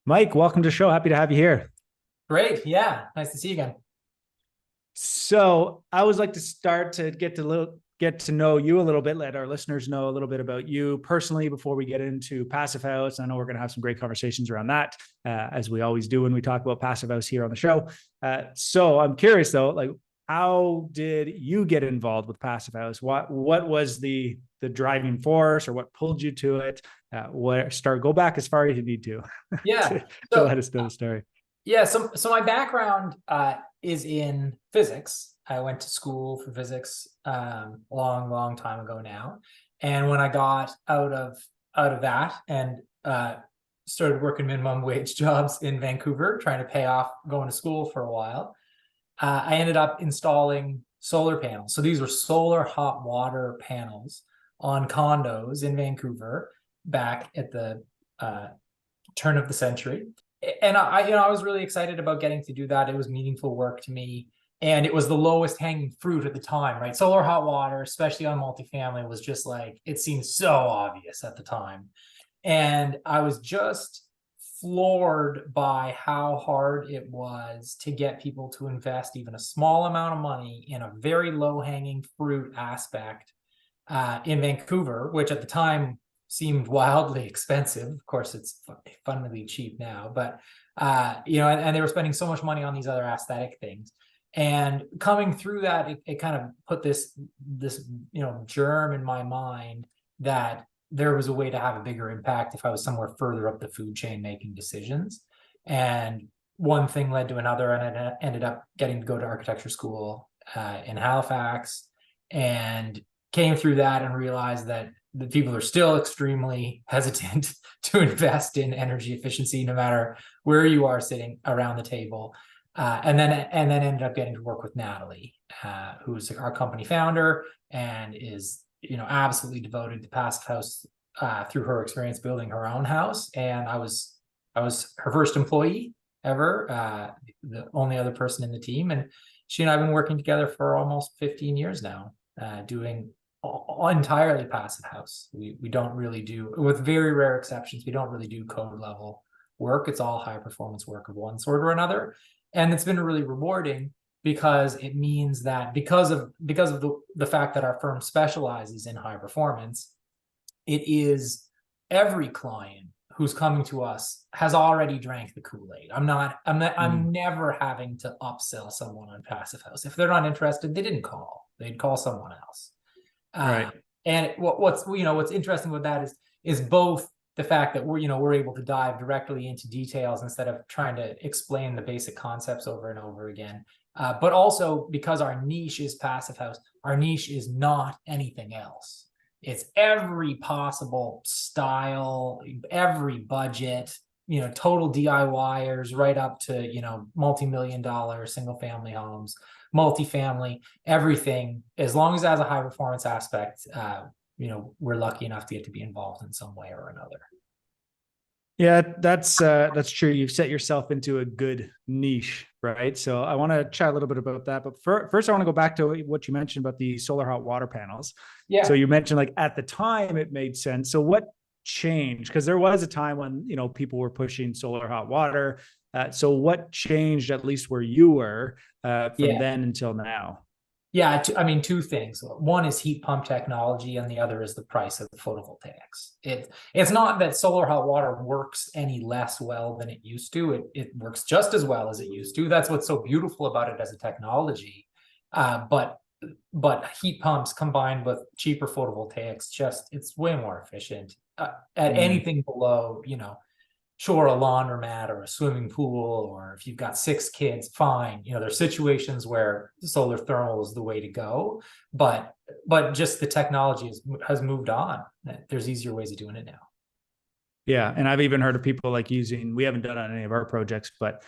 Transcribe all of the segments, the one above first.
Mike, welcome to the show. Happy to have you here. Great. Yeah. Nice to see you again. So I always like to start to get to know you a little bit, let our listeners know a little bit about you personally before we get into Passive House. I know we're going to have some great conversations around that, as we always do when we talk about Passive House here on the show. So I'm curious though, like how did you get involved with Passive House? What was the driving force, or what pulled you to it? Go back as far as you need to Yeah. to let So us know the story. yeah. So my background is in physics. I went to school for physics long, long time ago now. And when I got out of that and started working minimum wage jobs in Vancouver, trying to pay off going to school for a while, I ended up installing solar panels. So these were solar hot water panels on condos in Vancouver back at the uh, turn of the century. And I was really excited about getting to do that. It was meaningful work to me. And it was the lowest hanging fruit at the time, right? Solar hot water, especially on multifamily, was just like, it seemed so obvious at the time. And I was just floored by how hard it was to get people to invest even a small amount of money in a very low hanging fruit aspect in Vancouver, which at the time seemed wildly expensive. Of course, it's funnily cheap now, but and they were spending so much money on these other aesthetic things. And coming through that, it kind of put this germ in my mind that there was a way to have a bigger impact if I was somewhere further up the food chain making decisions. And one thing led to another, and I ended up getting to go to architecture school in Halifax, and came through that and realized that the people are still extremely hesitant to invest in energy efficiency, no matter where you are sitting around the table. And then ended up getting to work with Natalie, who's our company founder and is absolutely devoted to Passive House through her experience building her own house. And I was her first employee ever, the only other person in the team, and she and I have been working together for almost 15 years now, doing entirely Passive House. We don't really do, with very rare exceptions, we don't really do code level work. It's all high performance work of one sort or another, and it's been really rewarding because it means that because of the fact that our firm specializes in high performance, it is every client who's coming to us has already drank the Kool-Aid. I'm never having to upsell someone on Passive House. If they're not interested, they didn't call. They'd call someone else. Uh, Right. and what's interesting with that is both the fact that we're able to dive directly into details instead of trying to explain the basic concepts over and over again. But also because our niche is Passive House, our niche is not anything else. It's every possible style, every budget, total DIYers right up to, multi-million-dollar single family homes, multifamily, everything. As long as it has a high performance aspect, we're lucky enough to get to be involved in some way or another. Yeah, that's true. You've set yourself into a good niche, right? So I want to chat a little bit about that. But first, I want to go back to what you mentioned about the solar hot water panels. So Yeah. you mentioned like at the time it made sense. So what changed? Because there was a time when people were pushing solar hot water. So what changed, at least where you were, from Yeah. then until now? Yeah, I mean, two things. One is heat pump technology, and the other is the price of the photovoltaics. It's not that solar hot water works any less well than it used to. It works just as well as it used to. That's what's so beautiful about it as a technology. But heat pumps combined with cheaper photovoltaics, it's way more efficient. At Mm. anything below, sure, a laundromat or a swimming pool, or if you've got 6 kids, fine. There's situations where solar thermal is the way to go, but just the technology has moved on. There's easier ways of doing it now. Yeah, and I've even heard of people like using. We haven't done it on any of our projects, but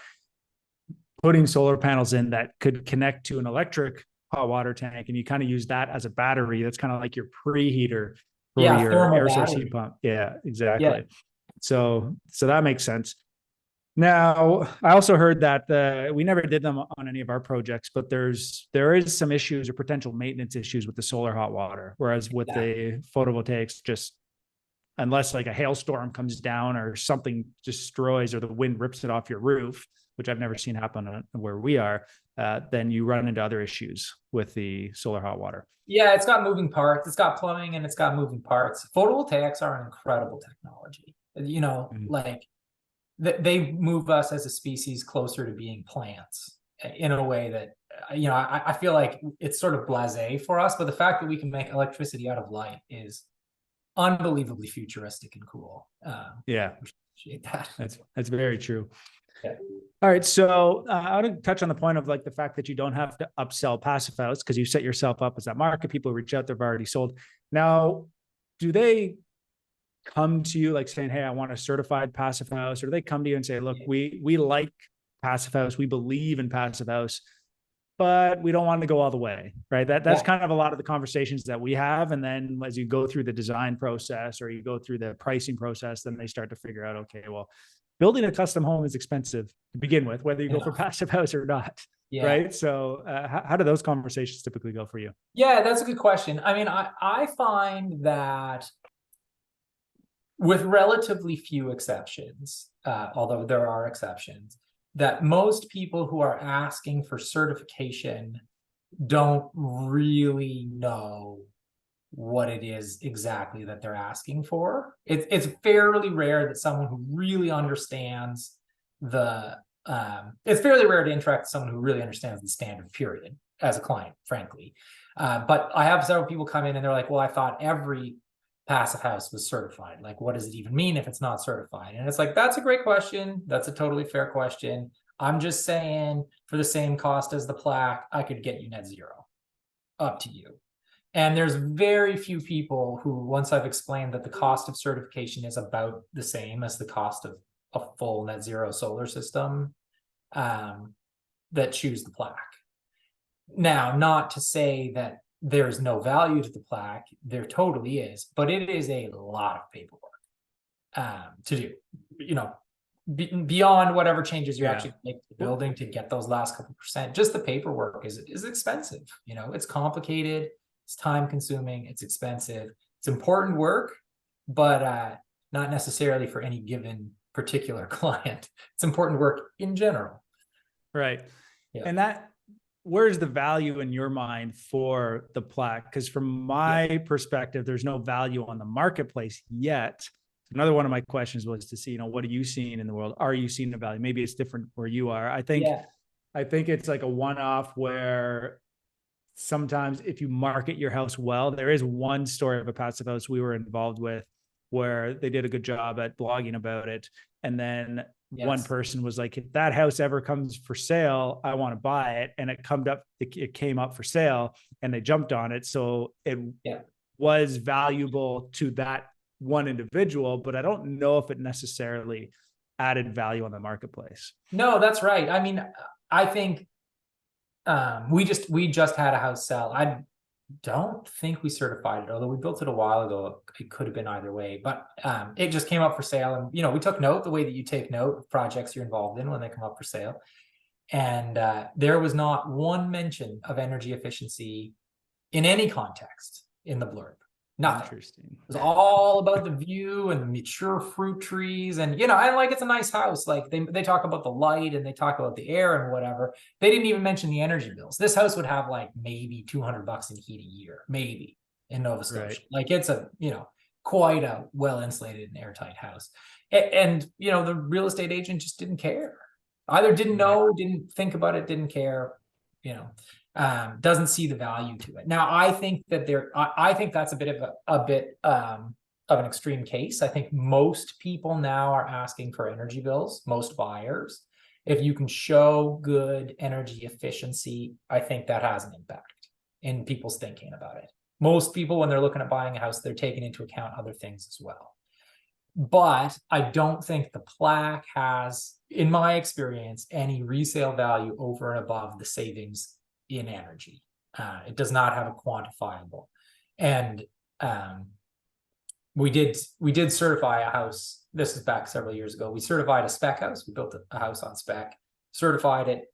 putting solar panels in that could connect to an electric hot water tank, and you kind of use that as a battery. That's kind of like your preheater for Yeah, your thermal air source heat battery. pump. Yeah, Yeah, exactly. So that makes sense. Now, I also heard that we never did them on any of our projects, but there is some issues or potential maintenance issues with the solar hot water, whereas with exactly. the photovoltaics, just unless like a hailstorm comes down or something destroys or the wind rips it off your roof, which I've never seen happen where we are, then you run into other issues with the solar hot water. Yeah, it's got moving parts. It's got plumbing and it's got moving parts. Photovoltaics are an incredible technology. Like they move us as a species closer to being plants in a way that, I feel like it's sort of blasé for us, but the fact that we can make electricity out of light is unbelievably futuristic and cool. Yeah, appreciate that. That's very true. Yeah. All right. So I want to touch on the point of like the fact that you don't have to upsell Passive House because you set yourself up as that market. People reach out, they've already sold. Now, do they come to you like saying, hey, I want a certified Passive House? Or do they come to you and say, look, we like Passive House, we believe in Passive House, but we don't want to go all the way, right? That's kind of a lot of the conversations that we have. And then as you go through the design process or you go through the pricing process, then they start to figure out, okay, well, building a custom home is expensive to begin with, whether you go for Passive House or not. Yeah. Right. So how do those conversations typically go for you? Yeah, that's a good question. I mean, I find that with relatively few exceptions, although there are exceptions, that most people who are asking for certification don't really know what it is exactly that they're asking for. It's fairly rare that someone who really understands it's fairly rare to interact with someone who really understands the standard, period, as a client, frankly. But I have several people come in and they're like, well, I thought every Passive House was certified. Like, what does it even mean if it's not certified? And it's like, that's a great question. That's a totally fair question. I'm just saying, for the same cost as the plaque, I could get you net zero. Up to you. And there's very few people who, once I've explained that the cost of certification is about the same as the cost of a full net zero solar system, that choose the plaque. Now, not to say that there's no value to the plaque, there totally is, but it is a lot of paperwork to do, beyond whatever changes you actually make to the building to get those last couple percent. Just the paperwork is expensive. It's complicated, it's time consuming, it's expensive, it's important work, but not necessarily for any given particular client. It's important work in general. Right. Yeah. And where's the value in your mind for the plaque? Because from my perspective, there's no value on the marketplace yet. Another one of my questions was to see, what are you seeing in the world? Are you seeing the value? Maybe it's different where you are. I think it's like a one-off where sometimes if you market your house well, there is one story of a Passive House we were involved with where they did a good job at blogging about it. And then one person was like, if that house ever comes for sale, I want to buy it. And it came up for sale and they jumped on it. So it was valuable to that one individual, but I don't know if it necessarily added value on the marketplace. No, that's right. I mean, I think we just had a house sell. I don't think we certified it, although we built it a while ago. It could have been either way, but it just came up for sale. And, we took note the way that you take note of projects you're involved in when they come up for sale. And there was not one mention of energy efficiency in any context in the blurb. Nothing. Interesting. It was all about the view and the mature fruit trees. And, and like, it's a nice house. Like they talk about the light and they talk about the air and whatever. They didn't even mention the energy bills. This house would have like maybe $200 in heat a year, maybe, in Nova Scotia. Right. Like it's a, quite a well-insulated and airtight house. And, the real estate agent just didn't care. Either didn't know, didn't think about it, didn't care, doesn't see the value to it. Now, I think that I think that's a bit of an extreme case. I think most people now are asking for energy bills, most buyers. If you can show good energy efficiency, I think that has an impact in people's thinking about it. Most people, when they're looking at buying a house, they're taking into account other things as well. But I don't think the plaque has, in my experience, any resale value over and above the savings in energy. It does not have a quantifiable. And we did certify a house. This is back several years ago. We certified a spec house. We built a house on spec, certified it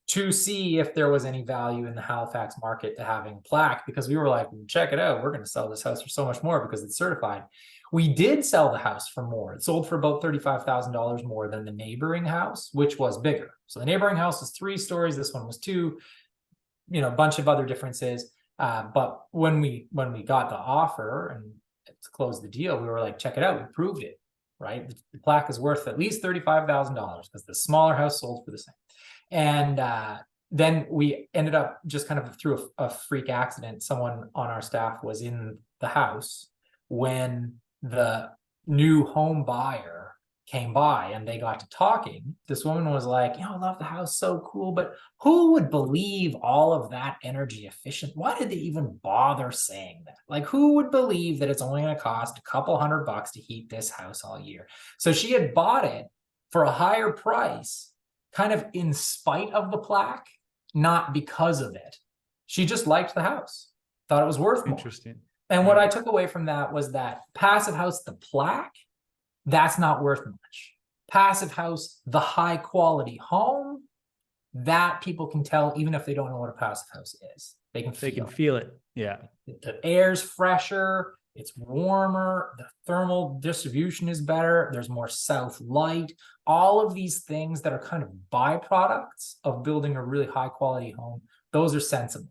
to see if there was any value in the Halifax market to having a plaque, because we were like, check it out, we're going to sell this house for so much more because it's certified. We did sell the house for more. It sold for about $35,000 more than the neighboring house, which was bigger. So the neighboring house was 3 stories. This one was 2, you know, a bunch of other differences. But when we got the offer and to close the deal, we were like, check it out. We proved it, right? The plaque is worth at least $35,000 because the smaller house sold for the same. And then we ended up just kind of through a freak accident. Someone on our staff was in the house when the new home buyer came by and they got to talking. This woman was like, you know, I love the house, so cool, but who would believe all of that energy efficient? Why did they even bother saying that? Like, who would believe that it's only going to cost a couple $100 to heat this house all year? So she had bought it for a higher price, kind of in spite of the plaque, not because of it. She just liked the house, thought it was worth more. Interesting. And what I took away from that was that Passive House, the plaque, that's not worth much. Passive House, the high quality home, that people can tell even if they don't know what a passive house is. They can feel it. Yeah. The air's fresher, it's warmer, the thermal distribution is better, there's more south light. All of these things that are kind of byproducts of building a really high quality home, those are sensible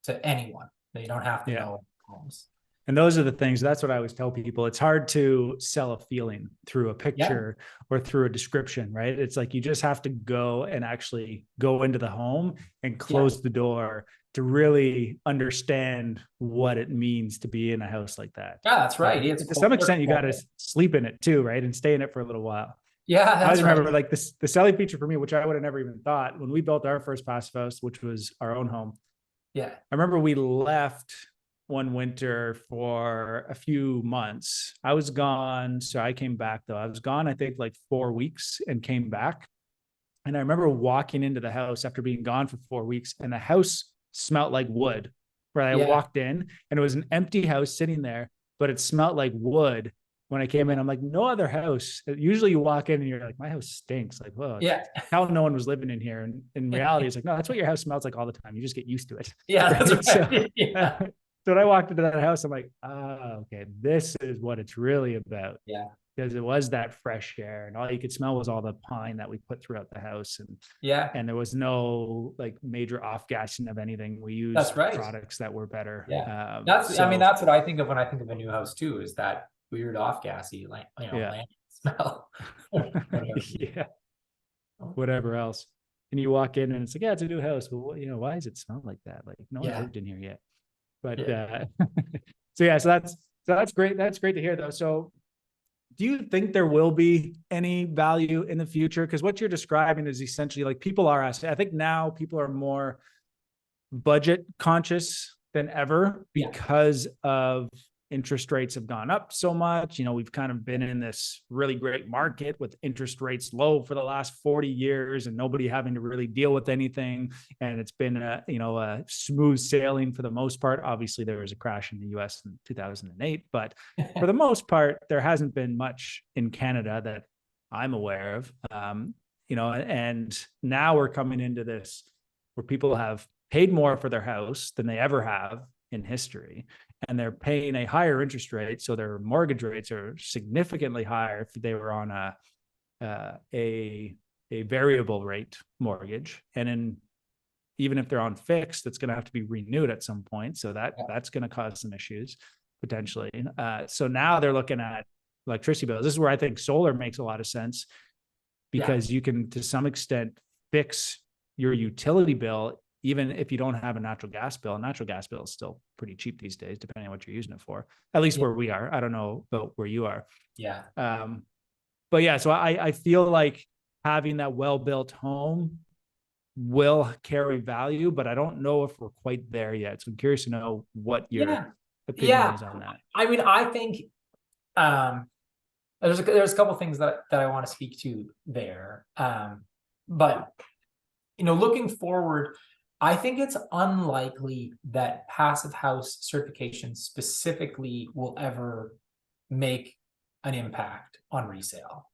to anyone. They don't have to know homes. And those are the things, that's what I always tell people. It's hard to sell a feeling through a picture or through a description, right? It's like, you just have to go and actually go into the home and close the door to really understand what it means to be in a house like that. Yeah, that's right. It's to some extent, you got to sleep in it too, right? And stay in it for a little while. Yeah, I always remember like this, the selling feature for me, which I would have never even thought when we built our first passive house, which was our own home. Yeah. I remember we left one winter for a few months. I was gone. So I came back though. I was gone, I think like 4 weeks, and came back. And I remember walking into the house after being gone for 4 weeks, and the house smelled like wood. Right. I walked in and it was an empty house sitting there, but it smelled like wood. When I came in, I'm like, no other house. Usually you walk in and you're like, my house stinks. Like, well, how no one was living in here. And in reality, it's like, no, that's what your house smells like all the time. You just get used to it. Yeah, that's right. So when I walked into that house, I'm like, oh, okay, this is what it's really about. Yeah. Because it was that fresh air, and all you could smell was all the pine that we put throughout the house. And and there was no like major off gassing of anything. We used products that were better. Yeah. I mean, that's what I think of when I think of a new house too, is that weird off gassy, like, land smell. Whatever else. And you walk in and it's like, yeah, it's a new house. Well, why does it smell like that? Like no one lived in here yet. But so that's great. That's great to hear though. So do you think there will be any value in the future? Because what you're describing is essentially like people are asking. I think now people are more budget conscious than ever because of interest rates have gone up so much. We've kind of been in this really great market with interest rates low for the last 40 years and nobody having to really deal with anything. And it's been a smooth sailing for the most part. Obviously there was a crash in the US in 2008, but for the most part, there hasn't been much in Canada that I'm aware of. And now we're coming into this where people have paid more for their house than they ever have in history, and they're paying a higher interest rate. So their mortgage rates are significantly higher if they were on a variable rate mortgage. And even if they're on fixed, it's going to have to be renewed at some point. So that's going to cause some issues potentially. So now they're looking at electricity bills. This is where I think solar makes a lot of sense, because you can, to some extent, fix your utility bill even if you don't have a natural gas bill. A natural gas bill is still pretty cheap these days, depending on what you're using it for, at least where we are. I don't know about where you are. Yeah. So I feel like having that well-built home will carry value, but I don't know if we're quite there yet. So I'm curious to know what your opinion is on that. I mean, I think there's a couple of things that I want to speak to there. But looking forward, I think it's unlikely that passive house certification specifically will ever make an impact on resale.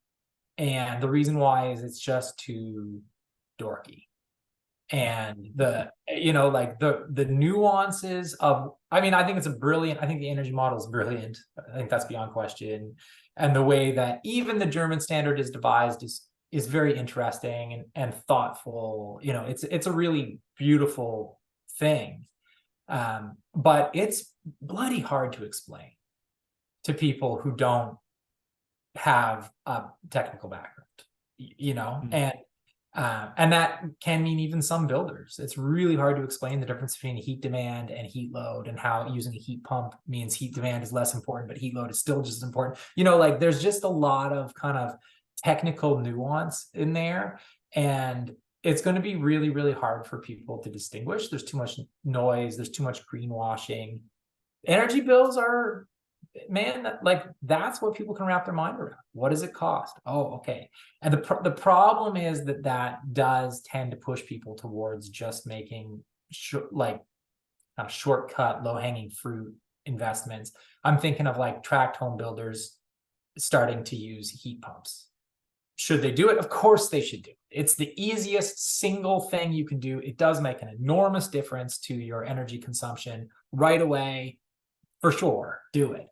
And the reason why is it's just too dorky. and like the nuances of, I mean, I think I think the energy model is brilliant. I think that's beyond question. And the way that even the German standard is devised is very interesting and thoughtful. It's a really beautiful thing. But it's bloody hard to explain to people who don't have a technical background, and that can mean even some builders. It's really hard to explain the difference between heat demand and heat load, and how using a heat pump means heat demand is less important, but heat load is still just as important. Like there's just a lot of kind of technical nuance in there, and it's going to be really, really hard for people to distinguish. There's too much noise. There's too much greenwashing. Energy bills are, man, that's what people can wrap their mind around. What does it cost? Oh, okay. And the problem is that does tend to push people towards just making shortcut, low hanging fruit investments. I'm thinking of like tract home builders starting to use heat pumps. Should they do it? Of course they should do it. It's the easiest single thing you can do. It does make an enormous difference to your energy consumption right away. For sure, do it.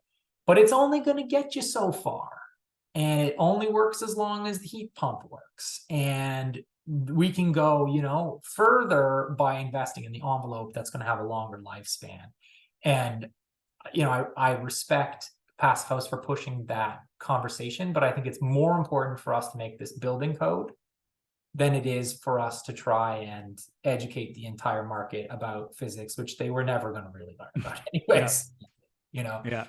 But it's only going to get you so far. And it only works as long as the heat pump works. And we can go, further by investing in the envelope that's going to have a longer lifespan. And, I respect Passive House for pushing that conversation, but I think it's more important for us to make this building code than it is for us to try and educate the entire market about physics, which they were never going to really learn about anyways. Yeah.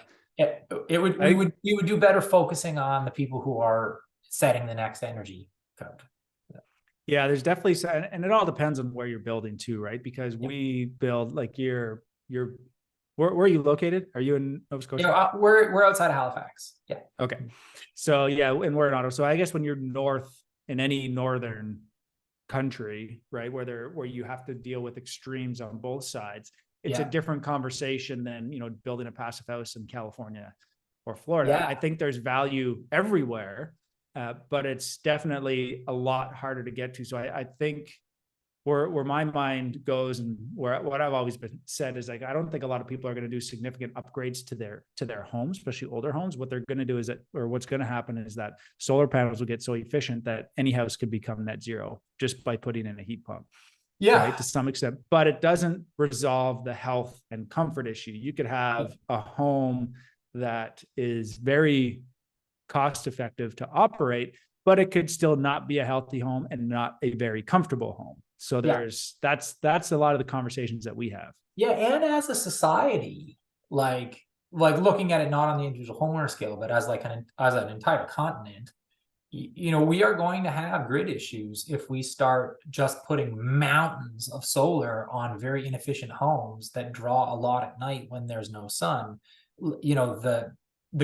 We would do better focusing on the people who are setting the next energy code. Yeah, there's definitely, and it all depends on where you're building too, right? Because we build like where are you located? Are you in Nova Scotia? We're outside of Halifax. Yeah. Okay. So yeah, and we're in Ottawa. So I guess when you're north in any northern country, right, where you have to deal with extremes on both sides, it's a different conversation than, building a passive house in California or Florida. Yeah. I think there's value everywhere, but it's definitely a lot harder to get to. So I think where my mind goes, and what I've always been said is like, I don't think a lot of people are going to do significant upgrades to their homes, especially older homes. What they're going to do is what's going to happen is that solar panels will get so efficient that any house could become net zero just by putting in a heat pump. Yeah. Right, to some extent, but it doesn't resolve the health and comfort issue. You could have a home that is very cost effective to operate, but it could still not be a healthy home and not a very comfortable home. So that's a lot of the conversations that we have. Yeah, and as a society, like looking at it not on the individual homeowner scale, but as an entire continent, we are going to have grid issues if we start just putting mountains of solar on very inefficient homes that draw a lot at night when there's no sun. The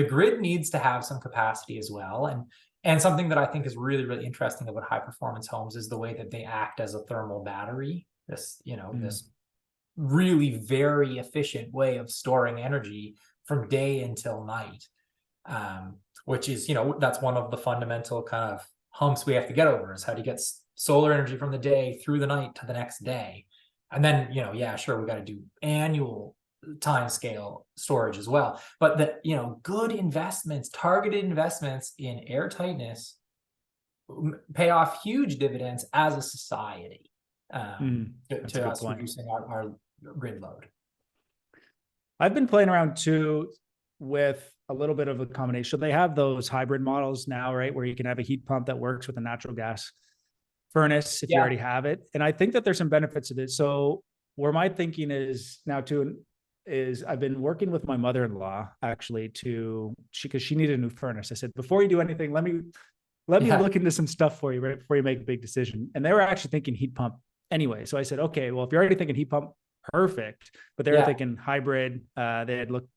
grid needs to have some capacity as well. And something that I think is really, really interesting about high performance homes is the way that they act as a thermal battery. This really very efficient way of storing energy from day until night. Which is, that's one of the fundamental kind of humps we have to get over, is how to get solar energy from the day through the night to the next day. And then, sure, we got to do annual time scale storage as well. But good investments, targeted investments in air tightness pay off huge dividends as a society to us reducing our grid load. I've been playing around too with a little bit of a combination. They have those hybrid models now, right, where you can have a heat pump that works with a natural gas furnace if you already have it. And I think that there's some benefits to this. So where my thinking is now too is I've been working with my mother-in-law actually because she needed a new furnace. I said, before you do anything, let me look into some stuff for you right before you make a big decision. And they were actually thinking heat pump anyway. So I said, okay, well, if you're already thinking heat pump, perfect. But they were thinking hybrid. They had looked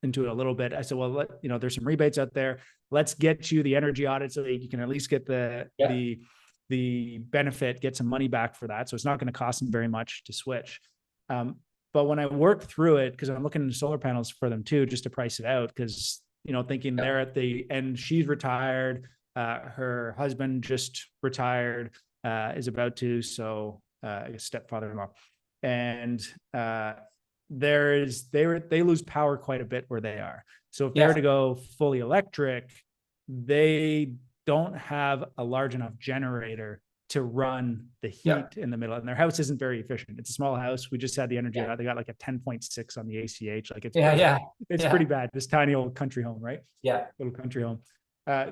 into it a little bit. I said, well, there's some rebates out there. Let's get you the energy audit so that you can at least get the benefit, get some money back for that. So it's not going to cost them very much to switch. But when I work through it, because I'm looking into solar panels for them too, just to price it out, because, thinking they're at the end, she's retired, her husband just retired, is about to. So I guess stepfather-in-law, and they lose power quite a bit where they are. So if they were to go fully electric, they don't have a large enough generator to run the heat in the middle, and their house isn't very efficient. It's a small house. We just had the energy out. They got like a 10.6 on the ACH. Like it's pretty bad. This tiny old country home, right? Yeah. Little country home.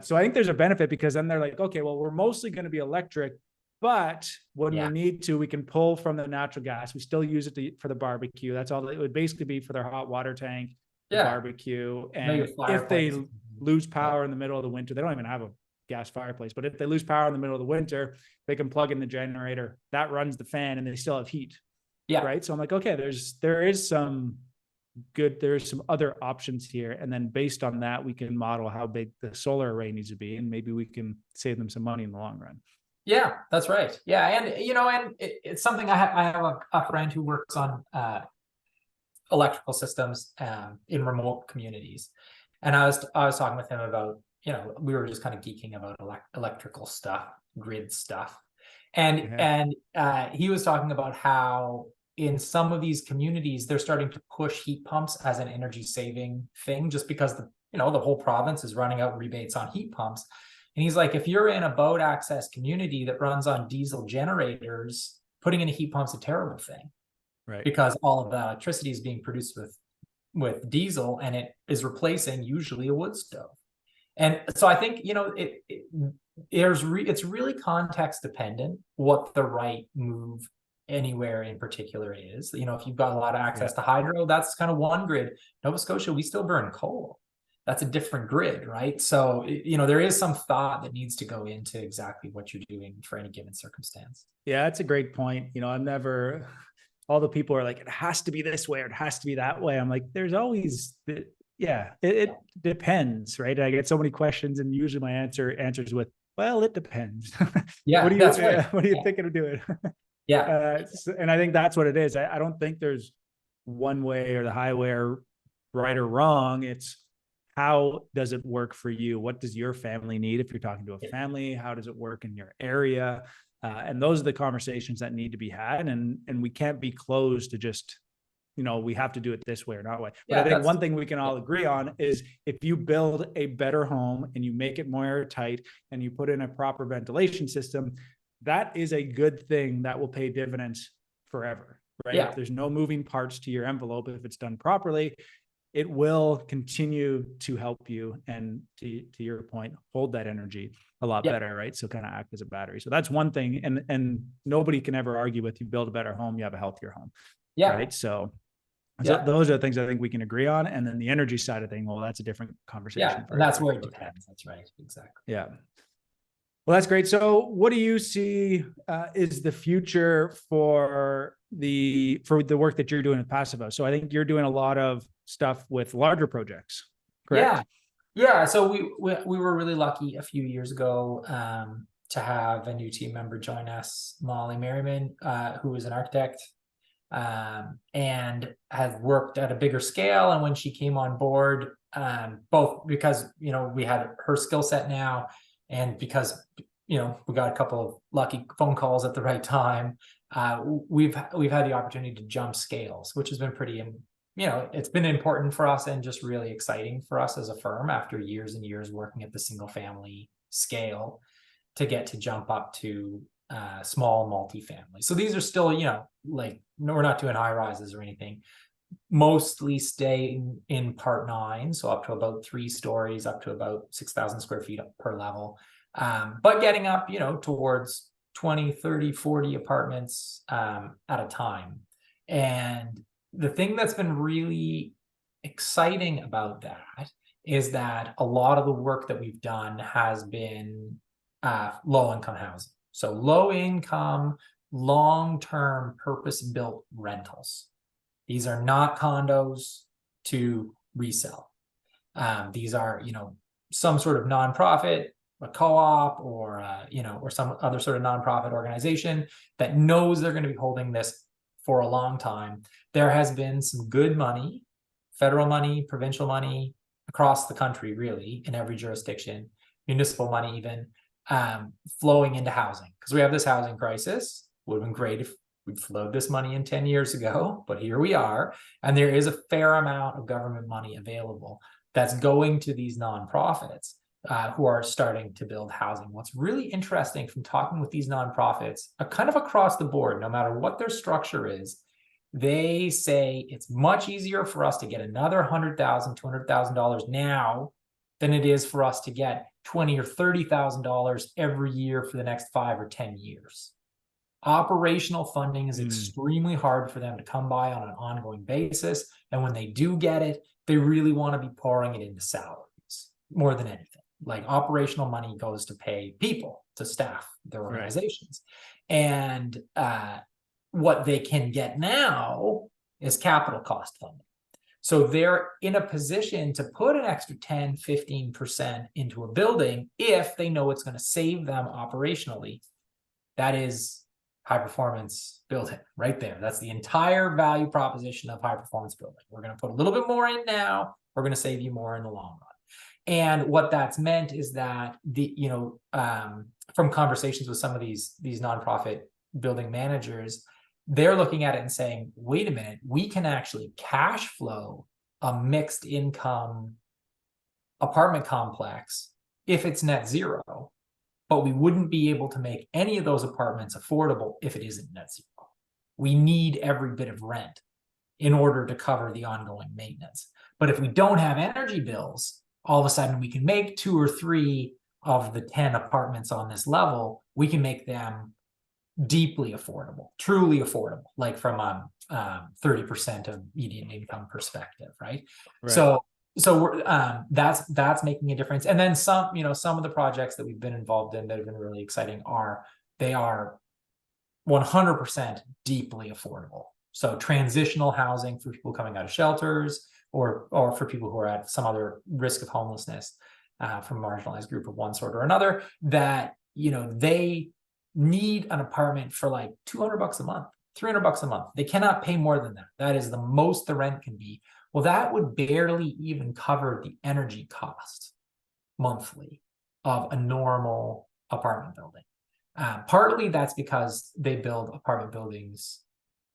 So I think there's a benefit, because then they're like, okay, well, we're mostly going to be electric, but when we need to, we can pull from the natural gas. We still use it for the barbecue. That's all. It would basically be for their hot water tank, the barbecue. And if they lose power in the middle of the winter, they don't even have a gas fireplace, but if they lose power in the middle of the winter, they can plug in the generator that runs the fan, and they still have heat. Right. So I'm like, okay, there's some other options here. And then based on that, we can model how big the solar array needs to be, and maybe we can save them some money in the long run. Yeah, that's right. Yeah. And, it's something I have a friend who works on electrical systems in remote communities. And I was talking with him about, we were just kind of geeking about electrical stuff, grid stuff. And he was talking about how in some of these communities, they're starting to push heat pumps as an energy saving thing, just because the whole province is running out rebates on heat pumps. And he's like, if you're in a boat access community that runs on diesel generators, putting in a heat pump's a terrible thing, right? Because all of the electricity is being produced with diesel, and it is replacing usually a wood stove. And so I think, it's really context dependent what the right move anywhere in particular is. If you've got a lot of access to hydro, that's kind of one grid. Nova Scotia, we still burn coal. That's a different grid, right? So, there is some thought that needs to go into exactly what you're doing for any given circumstance. Yeah, that's a great point. All the people are like, it has to be this way or it has to be that way. I'm like, there's always, it depends, right? I get so many questions, and usually my answers with, well, it depends. Yeah, what are you thinking of doing? And I think that's what it is. I don't think there's one way or the highway or right or wrong. It's, how does it work for you? What does your family need? If you're talking to a family, how does it work in your area? And those are the conversations that need to be had. And we can't be closed to just, we have to do it this way or not way. But I think one thing we can all agree on is, if you build a better home and you make it more airtight and you put in a proper ventilation system, that is a good thing that will pay dividends forever, right? If there's no moving parts to your envelope, if it's done properly, it will continue to help you, and to your point, hold that energy a lot better, right? So kind of act as a battery. So that's one thing, and nobody can ever argue with, you build a better home, you have a healthier home, right? So those are the things I think we can agree on. And then the energy side of thing, well, that's a different conversation. And that's where it depends. That's right, exactly. Yeah. Well, that's great. So what do you see is the future for the work that you're doing with Passive House? So I think you're doing a lot of stuff with larger projects, correct? Yeah. So we were really lucky a few years ago to have a new team member join us, Molly Merriman, who is an architect and has worked at a bigger scale. And when she came on board, both because we had her skill set now, and because we got a couple of lucky phone calls at the right time, we've had the opportunity to jump scales, which has been pretty, it's been important for us and just really exciting for us as a firm after years and years working at the single family scale to get to jump up to small multifamily. So these are still, we're not doing high rises or anything. Mostly staying in part 9, so up to about 3 stories, up to about 6,000 square feet per level, but getting up towards 20, 30, 40 apartments at a time. And the thing that's been really exciting about that is that a lot of the work that we've done has been low income housing, so low income, long-term purpose-built rentals. These are not condos to resell. These are, some sort of nonprofit, a co-op, or or some other sort of nonprofit organization that knows they're going to be holding this for a long time. There has been some good money, federal money, provincial money across the country, really, in every jurisdiction, municipal money even, flowing into housing, because we have this housing crisis. Would have been great if we'd flowed this money in 10 years ago, but here we are. And there is a fair amount of government money available that's going to these nonprofits who are starting to build housing. What's really interesting from talking with these nonprofits, kind of across the board, no matter what their structure is, they say it's much easier for us to get another $100,000, $200,000 now than it is for us to get $20,000 or $30,000 every year for the next 5 or 10 years. Operational funding is extremely hard for them to come by on an ongoing basis. And when they do get it, they really want to be pouring it into salaries more than anything. Like operational money goes to pay people to staff their organizations. Right. And what they can get now is capital cost funding. So they're in a position to put an extra 10, 15% into a building if they know it's going to save them operationally. That is high performance building right there. That's the entire value proposition of high performance building. We're going to put a little bit more in now. We're going to save you more in the long run. And what that's meant is that from conversations with some of these nonprofit building managers, they're looking at it and saying, wait a minute, we can actually cash flow a mixed income apartment complex if it's net zero, but we wouldn't be able to make any of those apartments affordable if it isn't net zero. We need every bit of rent in order to cover the ongoing maintenance. But if we don't have energy bills, all of a sudden we can make 2 or 3 of the 10 apartments on this level, we can make them deeply affordable, truly affordable, like from a 30% of median income perspective, right? So we're, that's making a difference. And then some of the projects that we've been involved in that have been really exciting are 100% deeply affordable. So transitional housing for people coming out of shelters, or for people who are at some other risk of homelessness from a marginalized group of one sort or another, that they need an apartment for like $200 a month, $300 a month. They cannot pay more than that. That is the most the rent can be. Well, that would barely even cover the energy cost monthly of a normal apartment building. Partly that's because they build apartment buildings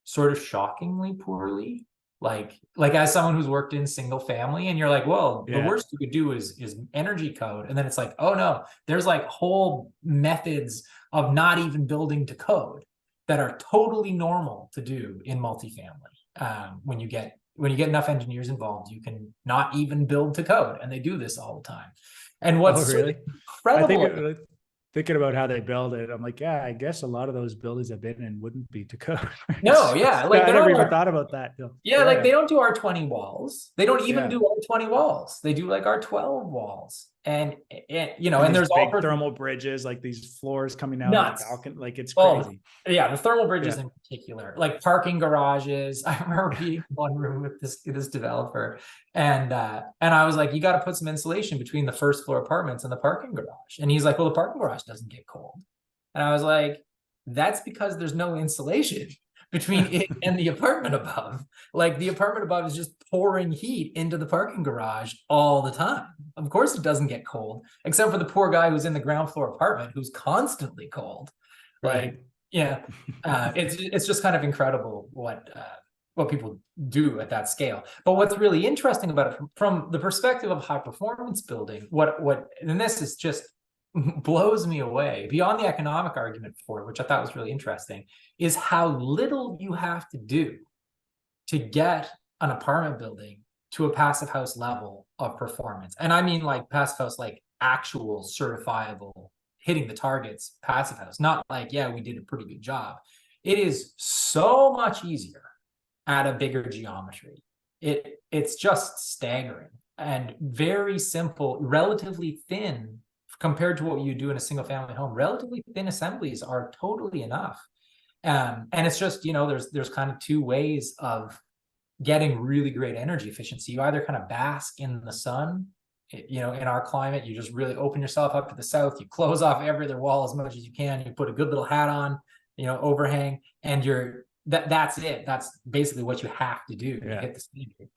sort of shockingly poorly. Like as someone who's worked in single family, and you're like, well, the worst you could do is energy code. And then it's like, oh no, there's like whole methods of not even building to code that are totally normal to do in multifamily. When you get enough engineers involved, you can not even build to code, and they do this all the time. And what's really incredible, thinking about how they build it, I'm like, yeah, I guess a lot of those buildings I've been in wouldn't be to code. No, yeah, like I never even thought about that. Yeah, like they don't do R20 walls. They don't even do R20 walls. They do like R12 walls, and and there's big thermal bridges, like these floors coming out of the balcony, like it's crazy. Yeah, the thermal bridges in particular, like parking garages. I remember being in one room with this developer, and I was like, you got to put some insulation between the first floor apartments and the parking garage. And he's like, well, the parking garage doesn't get cold. And I was like, that's because there's no insulation between it and the apartment above. Like the apartment above is just pouring heat into the parking garage all the time. Of course it doesn't get cold, except for the poor guy who's in the ground floor apartment who's constantly cold. Right. It's just kind of incredible what people do at that scale. But what's really interesting about it from the perspective of high performance building, and this is just blows me away beyond the economic argument for it, which I thought was really interesting, is how little you have to do to get an apartment building to a passive house level of performance. And I mean like passive house, like actual certifiable, hitting the targets passive house, not like, yeah, we did a pretty good job. It is so much easier at a bigger geometry. It's just staggering and very simple, relatively thin compared to what you do in a single family home. Relatively thin assemblies are totally enough. And it's just, there's kind of 2 ways of getting really great energy efficiency. You either kind of bask in the sun, in our climate, you just really open yourself up to the south, you close off every other wall as much as you can, you put a good little hat on, overhang, and that's it. That's basically what you have to do to hit the standard.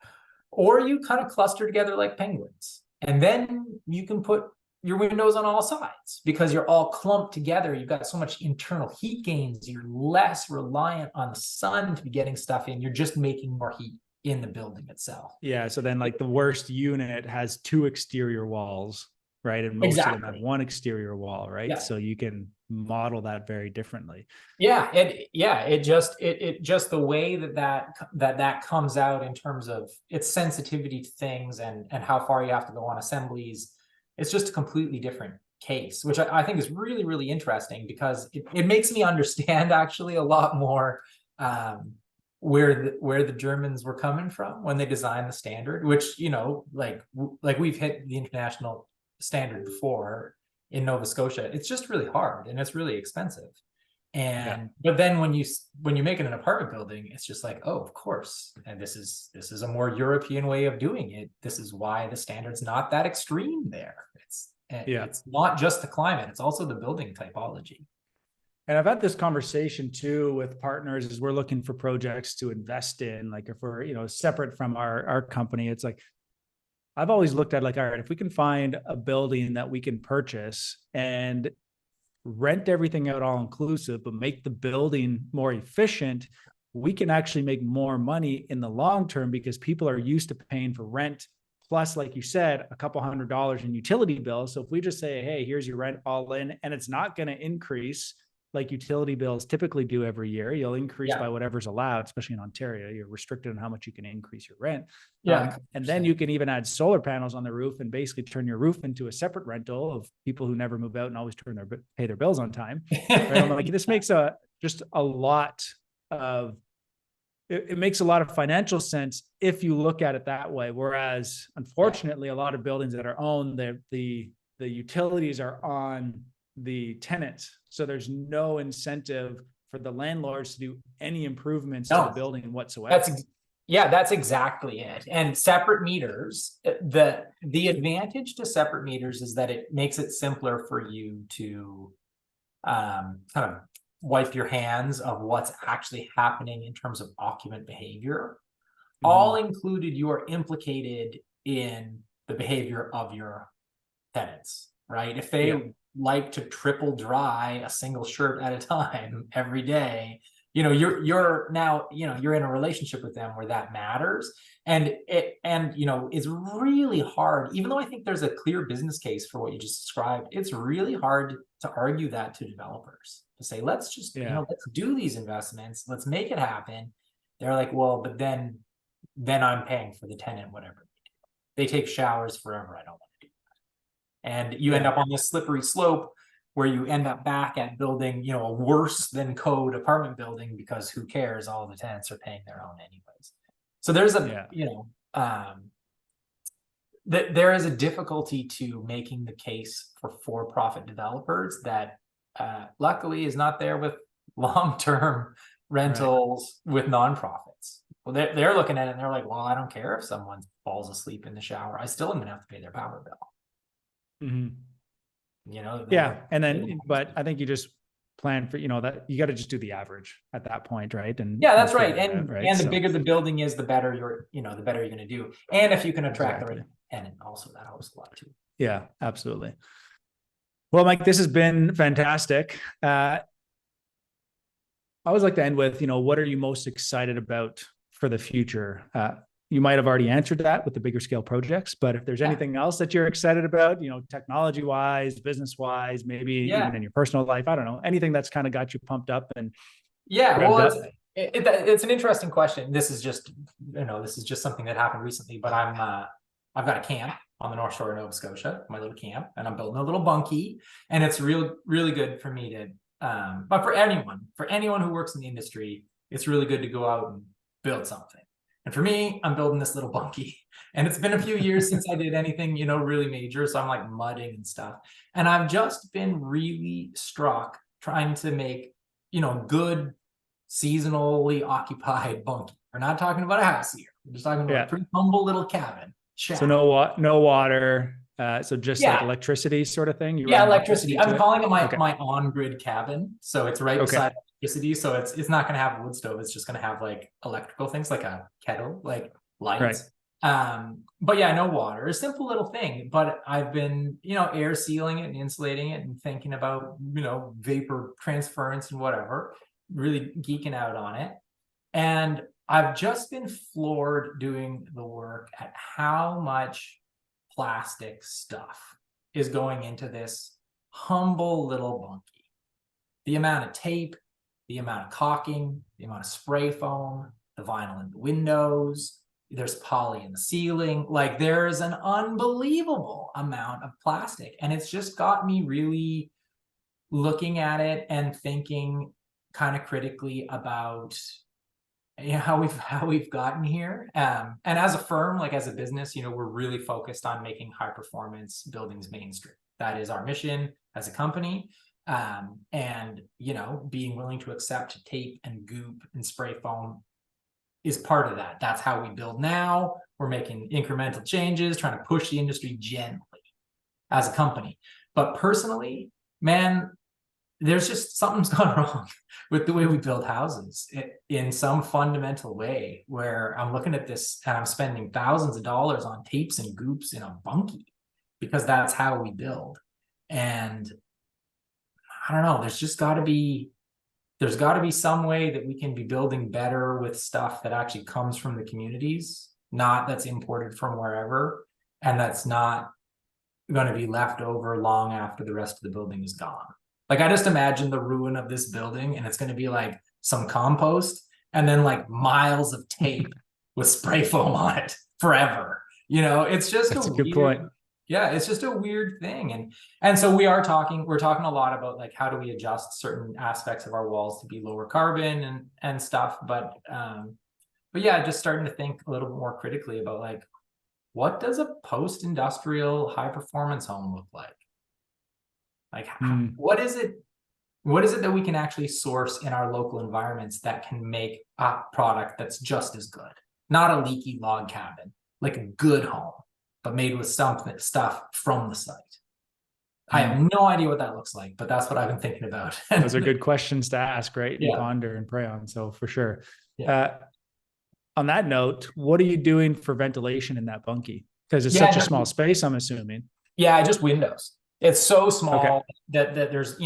Or you kind of cluster together like penguins, and then you can put your windows on all sides because you're all clumped together. You've got so much internal heat gains. You're less reliant on the sun to be getting stuff in. You're just making more heat in the building itself. Yeah. So then like the worst unit has 2 exterior walls, right? And most of them have 1 exterior wall, right? Yeah. So you can model that very differently. Yeah. It just the way that comes out in terms of its sensitivity to things and how far you have to go on assemblies. It's just a completely different case, which I think is really, really interesting because it makes me understand actually a lot more where the Germans were coming from when they designed the standard, which, you know, like we've hit the international standard before in Nova Scotia. It's just really hard and it's really expensive. And but then when you make it an apartment building, it's just like, oh, of course. And this is a more European way of doing it. This is why the standard's not that extreme there. It's not just the climate, it's also the building typology. And I've had this conversation too with partners as we're looking for projects to invest in. Like if we're, you know, separate from our company, it's like, I've always looked at like, all right, if we can find a building that we can purchase and rent everything out all inclusive, but make the building more efficient, we can actually make more money in the long term because people are used to paying for rent. Plus, like you said, a couple $100 in utility bills. So if we just say, hey, here's your rent all in, and it's not going to increase like utility bills typically do every year, you'll increase by whatever's allowed, especially in Ontario. You're restricted on how much you can increase your rent. And then you can even add solar panels on the roof and basically turn your roof into a separate rental of people who never move out and always pay their bills on time. Right? I'm like, this makes just a lot of, it makes a lot of financial sense if you look at it that way. Whereas unfortunately, a lot of buildings that are owned, the utilities are on the tenants. So there's no incentive for the landlords to do any improvements to the building whatsoever. That's exactly it. And separate meters, the advantage to separate meters is that it makes it simpler for you to kind of wipe your hands of what's actually happening in terms of occupant behavior. All included, you are implicated in the behavior of your tenants, right? If they like to triple dry a single shirt at a time every day, you know, you're now, you know, you're in a relationship with them where that matters. And you know, it's really hard, even though I think there's a clear business case for what you just described, it's really hard to argue that to developers, to say, let's just, you know, let's do these investments, let's make it happen. They're like, well, but then I'm paying for the tenant, whatever. They take showers forever. I don't want to do that. And you end up on this slippery slope where you end up back at building, you know, a worse than code apartment building because who cares? All the tenants are paying their own anyways. So there's a, you know, there is a difficulty to making the case for profit developers that luckily is not there with long-term rentals with nonprofits. Well, they're looking at it and they're like, well, I don't care if someone falls asleep in the shower. I still am going to have to pay their power bill. You know? And then, but I think you just plan for, you know, that you got to just do the average at that point, right? And that's right. And the bigger the building is, the better the better you're going to do. And if you can attract the right tenant, also that helps a lot too. Yeah, absolutely. Well, Mike, this has been fantastic. I always like to end with, you know, what are you most excited about for the future? You might have already answered that with the bigger scale projects, but if there's anything else that you're excited about, you know, technology wise, business wise, maybe even in your personal life, I don't know, anything that's kind of got you pumped up and well, it's an interesting question. This is just, you know, something that happened recently, but I've got a camp on the North Shore of Nova Scotia, my little camp, and I'm building a little bunkie, and it's really good for me to, but for anyone who works in the industry, it's really good to go out and build something. And for me, I'm building this little bunkie, and it's been a few years since I did anything, you know, really major. So I'm like mudding and stuff. And I've just been really struck trying to make, you know, good seasonally occupied bunkie. We're not talking about a house here. We're just talking about a pretty humble little cabin. Shack. So no water. So just like electricity sort of thing. Electricity. I'm calling it my on-grid cabin. So it's right beside electricity. So it's not going to have a wood stove. It's just going to have like electrical things like a kettle, like lights. But yeah, no water, a simple little thing, but I've been, air sealing it and insulating it and thinking about, vapor transference and whatever, really geeking out on it. And I've just been floored doing the work at how much plastic stuff is going into this humble little bunkie. The amount of tape, the amount of caulking, the amount of spray foam, the vinyl in the windows, there's poly in the ceiling. Like, there's an unbelievable amount of plastic. And it's just got me really looking at it and thinking kind of critically about how we've gotten here. And as a firm, like as a business, we're really focused on making high performance buildings mainstream. That is our mission as a company. And being willing to accept tape and goop and spray foam is part of that. That's how we build now. We're making incremental changes, trying to push the industry gently as a company. But personally, man, there's just something's gone wrong with the way we build houses in some fundamental way, where I'm looking at this and I'm spending thousands of dollars on tapes and goops in a bunkie because that's how we build. And I don't know, there's got to be some way that we can be building better with stuff that actually comes from the communities, not that's imported from wherever, and that's not going to be left over long after the rest of the building is gone. Like, I just imagine the ruin of this building, and it's going to be like some compost and then like miles of tape with spray foam on it forever. It's just That's a good point. Yeah, it's just a weird thing. And so we're talking a lot about like, how do we adjust certain aspects of our walls to be lower carbon and stuff. But yeah, just starting to think a little bit more critically about like, what does a post-industrial high performance home look like? Like, what is it that we can actually source in our local environments that can make a product that's just as good? Not a leaky log cabin, like a good home, but made with something stuff from the site. I have no idea what that looks like, but that's what I've been thinking about. Those are good questions to ask, right? And ponder and pray on. So for sure. Yeah. On that note, what are you doing for ventilation in that bunkie? Because it's such a small space, I'm assuming. Yeah, just windows. It's so small that there's, this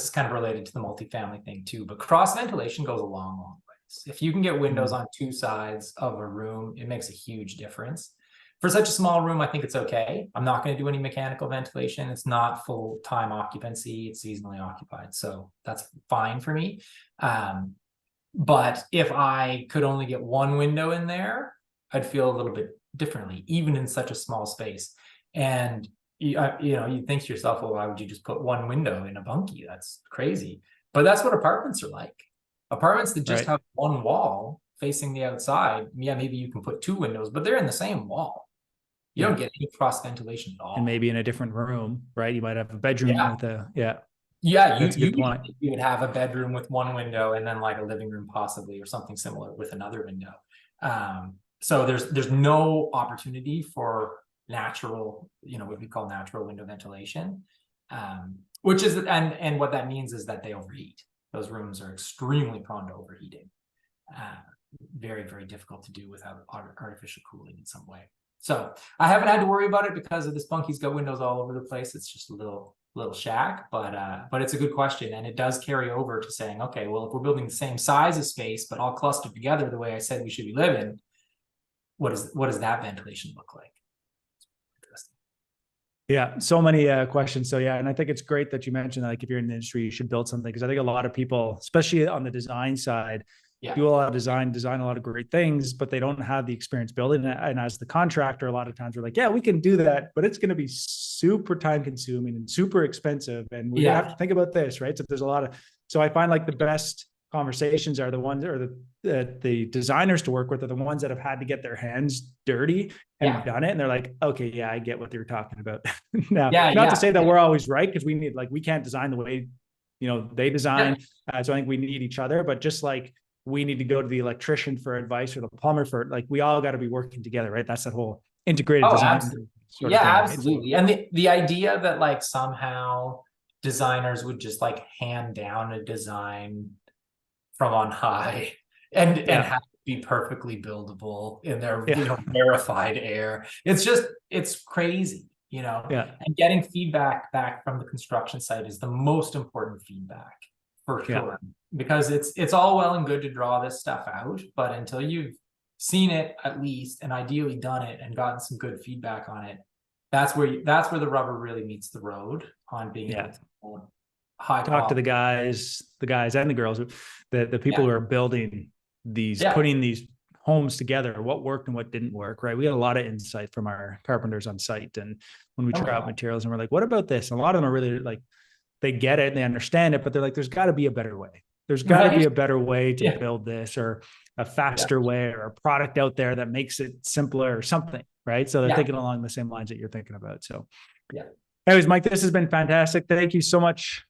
is kind of related to the multifamily thing too, but cross ventilation goes a long, long ways. If you can get windows on two sides of a room, it makes a huge difference. For such a small room, I think it's okay. I'm not going to do any mechanical ventilation. It's not full-time occupancy. It's seasonally occupied. So that's fine for me. But if I could only get one window in there, I'd feel a little bit differently, even in such a small space. And you think to yourself, well, why would you just put one window in a bunkie? That's crazy. But that's what apartments are like. Apartments that just have one wall facing the outside, maybe you can put two windows, but they're in the same wall. You don't get any cross ventilation at all. And maybe in a different room, right? You might have a bedroom with you would have a bedroom with one window and then like a living room possibly, or something similar with another window. So there's no opportunity for natural, what we call natural window ventilation, which is, and what that means is that they overheat. Those rooms are extremely prone to overheating. Very, very difficult to do without artificial cooling in some way. So I haven't had to worry about it because of this bunkie's got windows all over the place. It's just a little shack, but it's a good question, and it does carry over to saying, okay, well, if we're building the same size of space but all clustered together the way I said we should be living, what does that ventilation look like? Interesting. Yeah, so many questions. So yeah, and I think it's great that you mentioned that, like, if you're in the industry, you should build something, because I think a lot of people, especially on the design side, do a lot of design a lot of great things, but they don't have the experience building it. And as the contractor, a lot of times we're like, yeah, we can do that, but it's going to be super time consuming and super expensive. And we have to think about this, right? So there's a lot of, so I find like the best conversations are the ones, or the designers to work with are the ones that have had to get their hands dirty and done it. And they're like, okay, yeah, I get what you're talking about. Now, not to say that we're always right, because we need, like, we can't design the way, they design. So I think we need each other, but just like, we need to go to the electrician for advice, or the plumber for, like, we all got to be working together, right? That's that whole integrated design. Absolutely. Absolutely. And the idea that like somehow designers would just like hand down a design from on high and have be perfectly buildable in their Yeah. rarefied air. It's crazy, Yeah. and getting feedback back from the construction site is the most important feedback for Yeah. sure, because it's all well and good to draw this stuff out, but until you've seen it at least, and ideally done it and gotten some good feedback on it, that's where the rubber really meets the road on being able to high Talk to the quality. guys and the girls, the people who are building these, putting these homes together, what worked and what didn't work, right? We had a lot of insight from our carpenters on site. And when we try out materials and we're like, what about this? And a lot of them are really like, they get it and they understand it, but they're like, there's got to be a better way. There's got to be a better way to build this, or a faster way, or a product out there that makes it simpler or something, right? So they're thinking along the same lines that you're thinking about. So anyways, Mike, this has been fantastic. Thank you so much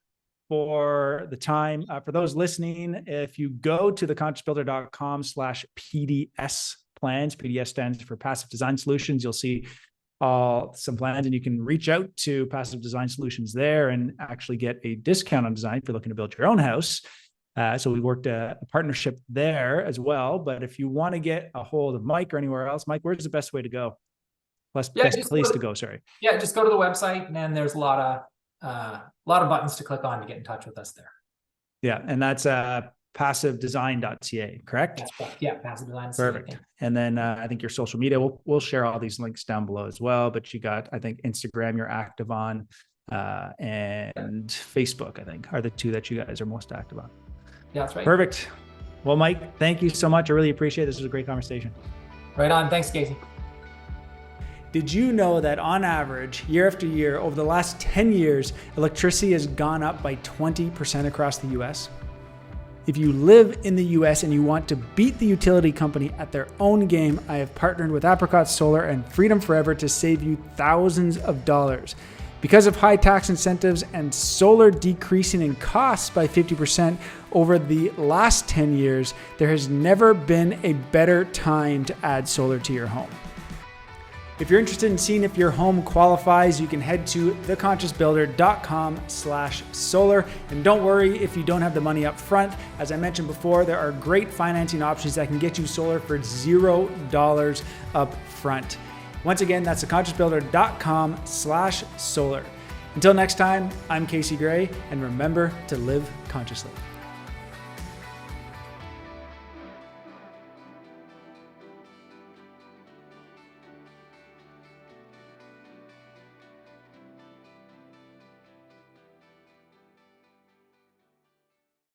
for the time. For those listening, if you go to theconsciousbuilder.com/PDS plans, PDS stands for Passive Design Solutions, you'll see some plans, and you can reach out to Passive Design Solutions there and actually get a discount on design if you're looking to build your own house. So we worked a partnership there as well. But if you want to get a hold of Mike or anywhere else, Mike, where's the best way to go? Best place to go, sorry. Yeah, just go to the website, and then there's a lot of buttons to click on to get in touch with us there. Yeah, and that's passivedesign.ca, correct? That's correct. Yeah, Passive Design. Perfect. And then I think your social media, we'll share all these links down below as well. But you got, I think, Instagram you're active on, and Facebook, I think, are the two that you guys are most active on. Yeah, that's right. Perfect. Well, Mike, thank you so much. I really appreciate it. This was a great conversation. Right on. Thanks, Casey. Did you know that on average, year after year, over the last 10 years, electricity has gone up by 20% across the US? If you live in the US and you want to beat the utility company at their own game, I have partnered with Apricot Solar and Freedom Forever to save you thousands of dollars. Because of high tax incentives and solar decreasing in costs by 50% over the last 10 years, there has never been a better time to add solar to your home. If you're interested in seeing if your home qualifies, you can head to theconsciousbuilder.com/solar. And don't worry if you don't have the money up front. As I mentioned before, there are great financing options that can get you solar for $0 up front. Once again, that's theconsciousbuilder.com/solar. Until next time, I'm Casey Gray, and remember to live consciously.